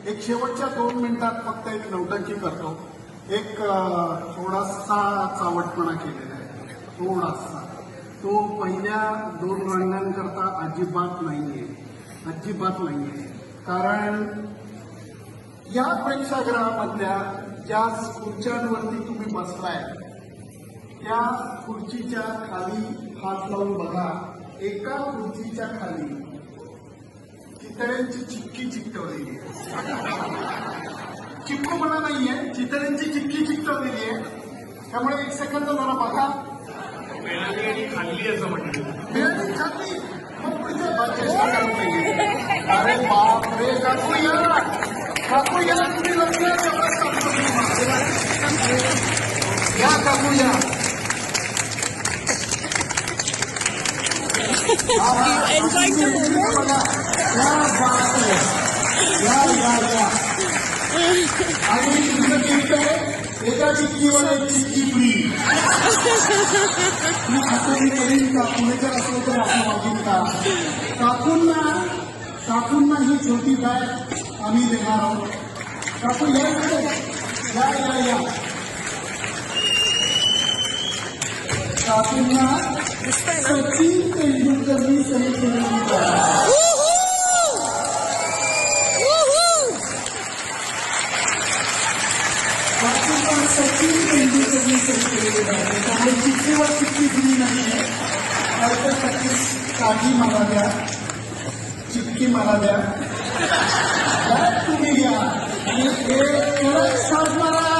एक शेवटच्या 2 मिनिटात फक्त एक नौटंकी करतो. एक थोडासा चावटपणा केलेला आहे, थोडासा. तो पहिल्या 2 रंगांकरता अजिबात नाहीये, अजिबात नाहीये. कारण या प्रेक्षागृहामधल्या ज्या खुर्च्यांवरती तुम्ही बसलाय त्या खुर्चीच्या खाली हात लावून बघा. एका खुर्चीच्या खाली चितळ्यांची चिक्की चिकटवलेली आहे. चिपको म्हणा नाहीये, चितळ्यांची चिक्की चिकटवलेली आहे. त्यामुळे 1 सेकंद जरा बघा. खाल्ली असं म्हटलं खाल्ली मग पुढच्या चेष्टा करत नाहीये. अरे बापरे, काकू या, काकू या, तुम्ही लवकर या, काकू या. Enjoying the moment? आणि तुमचं गिफ्ट आहे एका चिक्कीवर एक चिक्की फ्री. मी खात्री करीन का पुणेकर असलो तर आपण मागील का. काकूंना ही छोटी बॅग आम्ही देणार आहोत. काकू या या. काकूंना सचिन तेंडुलकरनी सही केलेली बॅग. सचिन तेंडुलकरनी सही केलेली बॅग. त्यामुळे चिठ्ठीवर चिठ्ठी दिली नाही आहे. काठी मला द्या, चिठ्ठी मला द्या, बॅग तुम्ही घ्या आणि एक कडक साथ मारा.